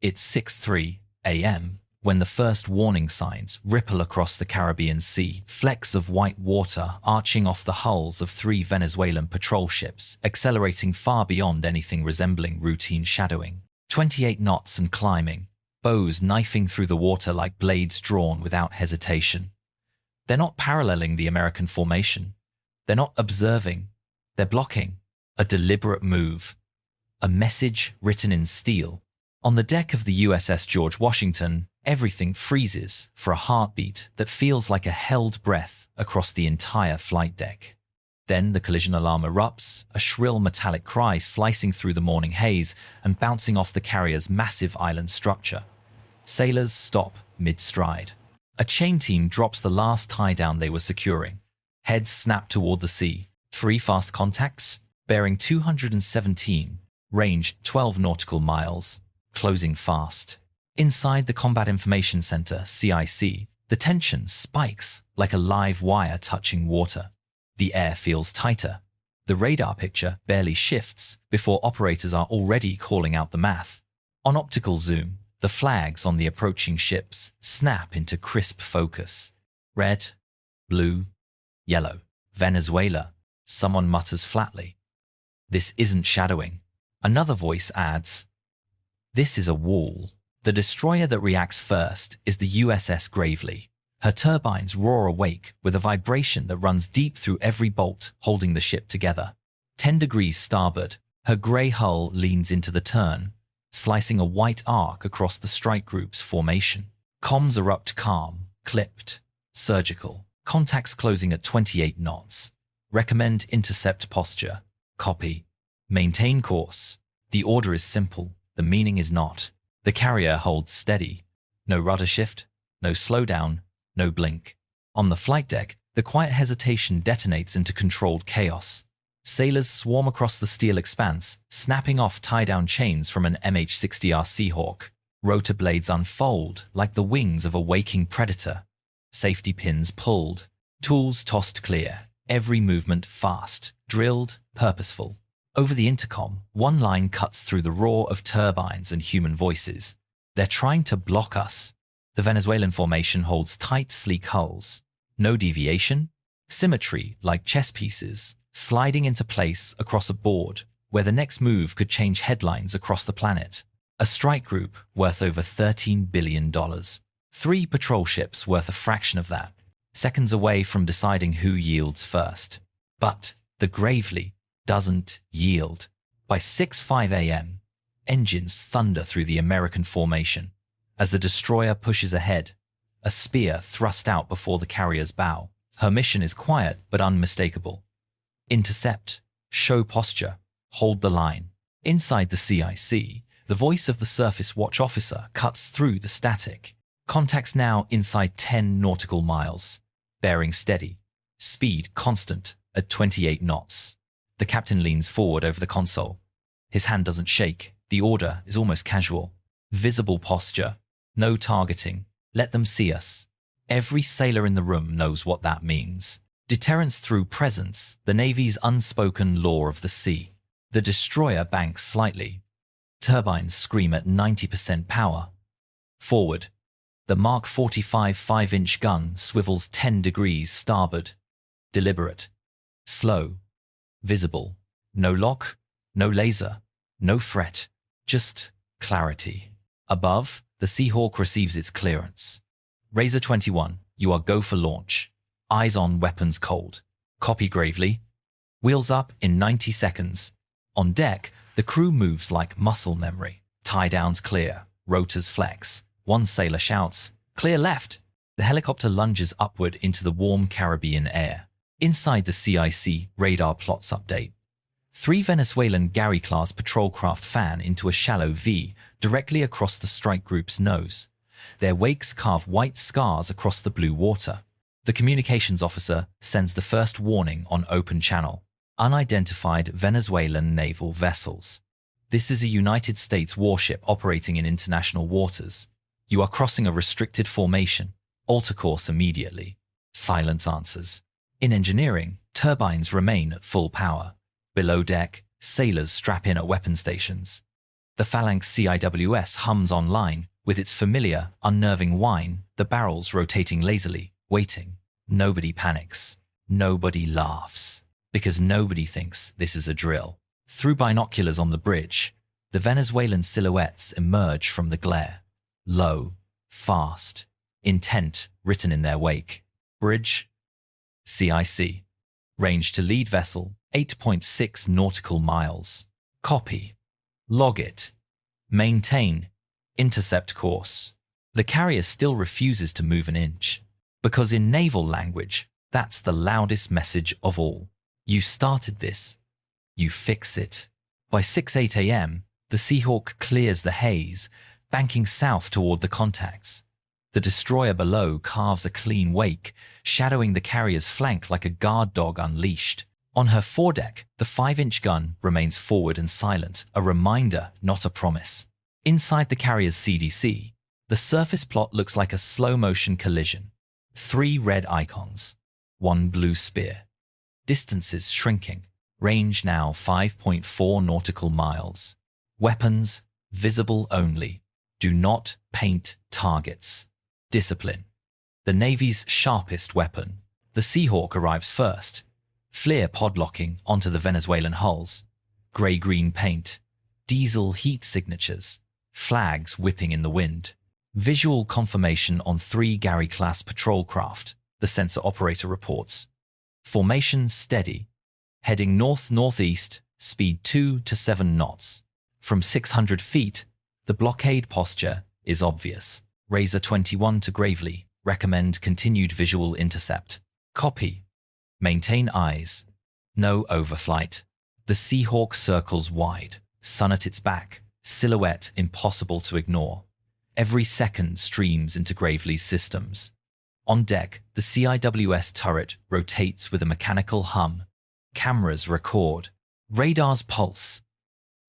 It's 6:03 a.m. when the first warning signs ripple across the Caribbean Sea, flecks of white water arching off the hulls of 3 Venezuelan patrol ships, accelerating far beyond anything resembling routine shadowing. 28 knots and climbing, bows knifing through the water like blades drawn without hesitation. They're not paralleling the American formation. They're not observing. They're blocking. A deliberate move. A message written in steel. On the deck of the USS George Washington, everything freezes for a heartbeat that feels like a held breath across the entire flight deck. Then the collision alarm erupts, a shrill metallic cry slicing through the morning haze and bouncing off the carrier's massive island structure. Sailors stop mid-stride. A chain team drops the last tie-down they were securing. Heads snap toward the sea. 3 fast contacts, bearing 217, range 12 nautical miles, closing fast. Inside the Combat Information Center, CIC, the tension spikes like a live wire touching water. The air feels tighter. The radar picture barely shifts before operators are already calling out the math. On optical zoom, the flags on the approaching ships snap into crisp focus. Red, blue, yellow. Venezuela, someone mutters flatly. This isn't shadowing. Another voice adds, this is a wall. The destroyer that reacts first is the USS Gravely. Her turbines roar awake with a vibration that runs deep through every bolt holding the ship together. 10 degrees starboard, her grey hull leans into the turn, slicing a white arc across the strike group's formation. Comms erupt calm, clipped, surgical. Contacts closing at 28 knots. Recommend intercept posture. Copy. Maintain course. The order is simple, the meaning is not. The carrier holds steady. No rudder shift, no slowdown, no blink. On the flight deck, the quiet hesitation detonates into controlled chaos. Sailors swarm across the steel expanse, snapping off tie-down chains from an MH-60R Seahawk. Rotor blades unfold like the wings of a waking predator. Safety pins pulled, tools tossed clear, every movement fast, drilled, purposeful. Over the intercom, one line cuts through the roar of turbines and human voices. They're trying to block us. The Venezuelan formation holds tight, sleek hulls. No deviation. Symmetry like chess pieces, sliding into place across a board where the next move could change headlines across the planet. A strike group worth over $13 billion. 3 patrol ships worth a fraction of that, seconds away from deciding who yields first. But the Gravely doesn't yield. By 6:05 a.m., engines thunder through the American formation. As the destroyer pushes ahead, a spear thrust out before the carrier's bow. Her mission is quiet but unmistakable. Intercept, show posture, hold the line. Inside the CIC, the voice of the Surface Watch officer cuts through the static. Contacts now inside 10 nautical miles. Bearing steady. Speed constant at 28 knots. The captain leans forward over the console. His hand doesn't shake. The order is almost casual. Visible posture. No targeting. Let them see us. Every sailor in the room knows what that means. Deterrence through presence, the Navy's unspoken law of the sea. The destroyer banks slightly. Turbines scream at 90% power. Forward. The Mark 45 5-inch gun swivels 10 degrees starboard. Deliberate. Slow. Visible. No lock, no laser, no fret. Just clarity. Above, the Seahawk receives its clearance. Razor 21, you are go for launch. Eyes on, weapons cold. Copy Gravely. Wheels up in 90 seconds. On deck, the crew moves like muscle memory. Tie-downs clear. Rotors flex. One sailor shouts, "Clear left!" The helicopter lunges upward into the warm Caribbean air. Inside the CIC, radar plots update. 3 Venezuelan Gary-class patrol craft fan into a shallow V directly across the strike group's nose. Their wakes carve white scars across the blue water. The communications officer sends the first warning on open channel. Unidentified Venezuelan naval vessels. This is a United States warship operating in international waters. You are crossing a restricted formation. Alter course immediately. Silence answers. In engineering, turbines remain at full power. Below deck, sailors strap in at weapon stations. The Phalanx CIWS hums online with its familiar, unnerving whine, the barrels rotating lazily, waiting. Nobody panics. Nobody laughs. Because nobody thinks this is a drill. Through binoculars on the bridge, the Venezuelan silhouettes emerge from the glare. Low, fast, intent written in their wake. Bridge, CIC. Range to lead vessel, 8.6 nautical miles. Copy. Log it. Maintain. Intercept course. The carrier still refuses to move an inch. Because in naval language, that's the loudest message of all. You started this. You fix it. By 6:08 a.m., the Seahawk clears the haze, banking south toward the contacts. The destroyer below carves a clean wake, shadowing the carrier's flank like a guard dog unleashed. On her foredeck, the 5-inch gun remains forward and silent, a reminder, not a promise. Inside the carrier's CDC, the surface plot looks like a slow-motion collision. 3 red icons, 1 blue spear. Distances shrinking, range now 5.4 nautical miles. Weapons, visible only. Do not paint targets. Discipline. The Navy's sharpest weapon. The Seahawk arrives first. FLIR pod locking onto the Venezuelan hulls. Grey-green paint. Diesel heat signatures. Flags whipping in the wind. Visual confirmation on 3 Gary-class patrol craft, the sensor operator reports. Formation steady. Heading north-northeast, speed 2 to 7 knots. From 600 feet, the blockade posture is obvious. Razor 21 to Gravely, recommend continued visual intercept. Copy. Maintain eyes. No overflight. The Seahawk circles wide, sun at its back, silhouette impossible to ignore. Every second streams into Gravely's systems. On deck, the CIWS turret rotates with a mechanical hum. Cameras record. Radars pulse.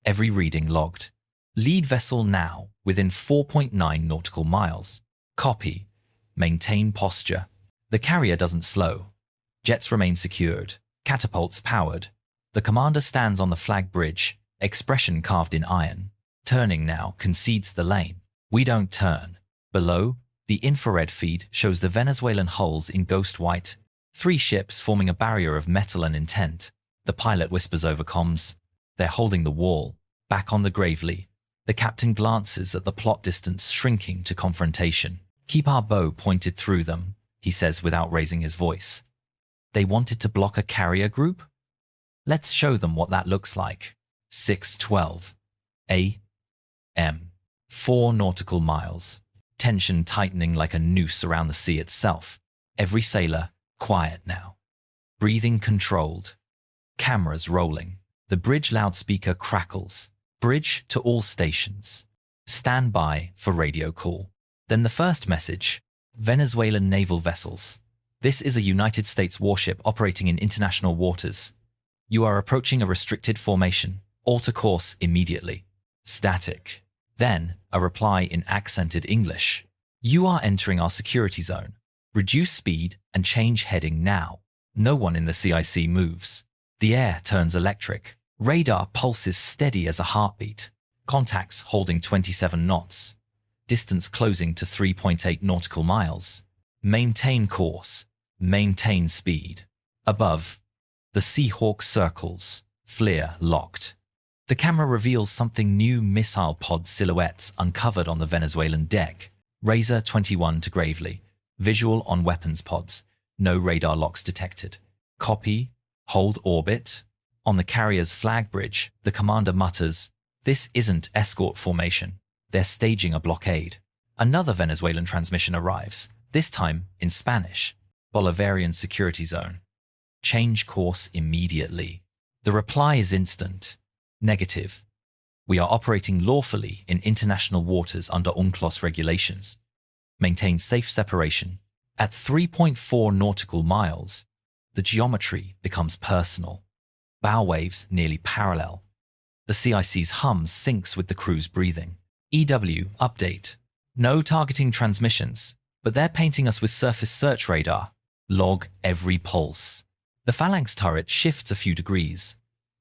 Every reading logged. Lead vessel now, within 4.9 nautical miles. Copy. Maintain posture. The carrier doesn't slow. Jets remain secured. Catapults powered. The commander stands on the flag bridge, expression carved in iron. Turning now concedes the lane. We don't turn. Below, the infrared feed shows the Venezuelan hulls in ghost white. 3 ships forming a barrier of metal and intent. The pilot whispers over comms. They're holding the wall. Back on the Gravely. The captain glances at the plot distance shrinking to confrontation. Keep our bow pointed through them, he says without raising his voice. They wanted to block a carrier group? Let's show them what that looks like. 6:12 a.m. 4 nautical miles. Tension tightening like a noose around the sea itself. Every sailor, quiet now. Breathing controlled. Cameras rolling. The bridge loudspeaker crackles. Bridge to all stations. Stand by for radio call. Then the first message. Venezuelan naval vessels. This is a United States warship operating in international waters. You are approaching a restricted formation. Alter course immediately. Static. Then, a reply in accented English. You are entering our security zone. Reduce speed and change heading now. No one in the CIC moves. The air turns electric. Radar pulses steady as a heartbeat. Contacts holding 27 knots. Distance closing to 3.8 nautical miles. Maintain course. Maintain speed. Above, the Seahawk circles. FLIR locked. The camera reveals something new missile pod silhouettes uncovered on the Venezuelan deck. Razor 21 to Gravely. Visual on weapons pods. No radar locks detected. Copy. Hold orbit. On the carrier's flag bridge, the commander mutters, "This isn't escort formation. They're staging a blockade." Another Venezuelan transmission arrives, this time in Spanish. Bolivarian security zone. Change course immediately. The reply is instant. Negative. We are operating lawfully in international waters under UNCLOS regulations. Maintain safe separation. At 3.4 nautical miles, the geometry becomes personal. Bow waves nearly parallel. The CIC's hum syncs with the crew's breathing. EW update. No targeting transmissions, but they're painting us with surface search radar. Log every pulse. The Phalanx turret shifts a few degrees.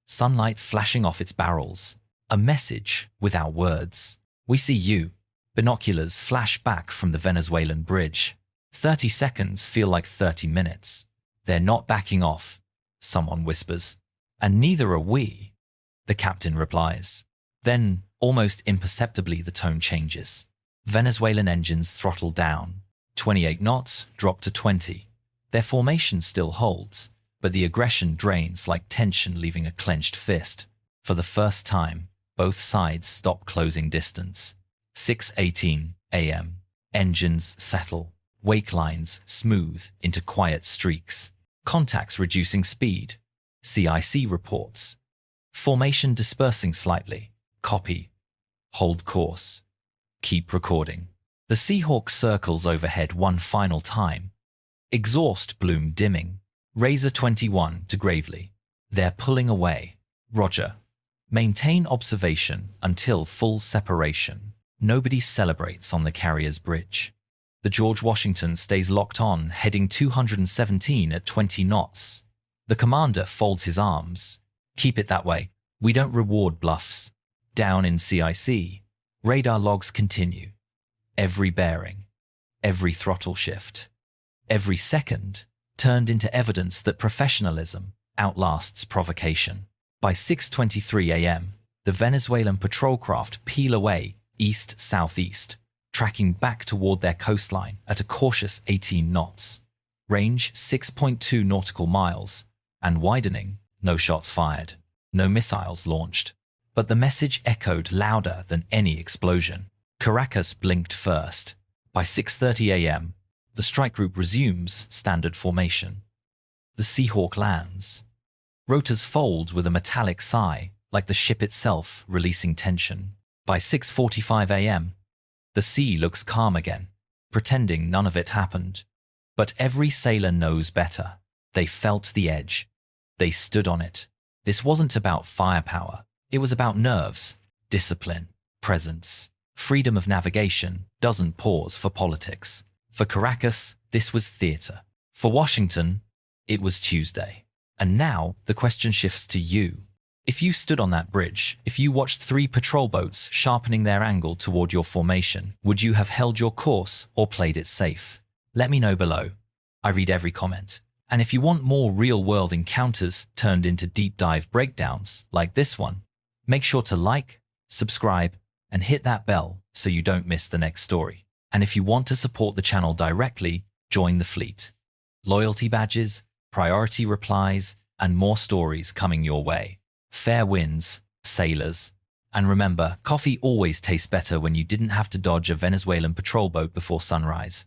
Sunlight flashing off its barrels. A message without words. We see you. Binoculars flash back from the Venezuelan bridge. 30 seconds feel like 30 minutes. They're not backing off, someone whispers. And neither are we, the captain replies. Then, almost imperceptibly, the tone changes. Venezuelan engines throttle down. 28 knots drop to 20. Their formation still holds, but the aggression drains like tension leaving a clenched fist. For the first time, both sides stop closing distance. 6:18 a.m. Engines settle. Wake lines smooth into quiet streaks. Contacts reducing speed. CIC reports. Formation dispersing slightly. Copy. Hold course. Keep recording. The Seahawk circles overhead one final time. Exhaust bloom dimming. Razor 21 to Gravely. They're pulling away. Roger. Maintain observation until full separation. Nobody celebrates on the carrier's bridge. The George Washington stays locked on, heading 217 at 20 knots. The commander folds his arms. Keep it that way. We don't reward bluffs. Down in CIC. Radar logs continue. Every bearing. Every throttle shift. Every second turned into evidence that professionalism outlasts provocation. By 6:23 a.m., the Venezuelan patrol craft peel away east-southeast, tracking back toward their coastline at a cautious 18 knots. Range 6.2 nautical miles, and widening, no shots fired, no missiles launched. But the message echoed louder than any explosion. Caracas blinked first. By 6:30 a.m., the strike group resumes standard formation. The Seahawk lands. Rotors fold with a metallic sigh, like the ship itself releasing tension. By 6:45 a.m., the sea looks calm again, pretending none of it happened. But every sailor knows better. They felt the edge. They stood on it. This wasn't about firepower. It was about nerves, discipline, presence. Freedom of navigation doesn't pause for politics. For Caracas, this was theater. For Washington, it was Tuesday. And now the question shifts to you. If you stood on that bridge, if you watched 3 patrol boats sharpening their angle toward your formation, would you have held your course or played it safe? Let me know below. I read every comment. And if you want more real-world encounters turned into deep dive breakdowns like this one, make sure to like, subscribe, and hit that bell so you don't miss the next story. And if you want to support the channel directly, join the fleet. Loyalty badges, priority replies, and more stories coming your way. Fair winds, sailors. And remember, coffee always tastes better when you didn't have to dodge a Venezuelan patrol boat before sunrise.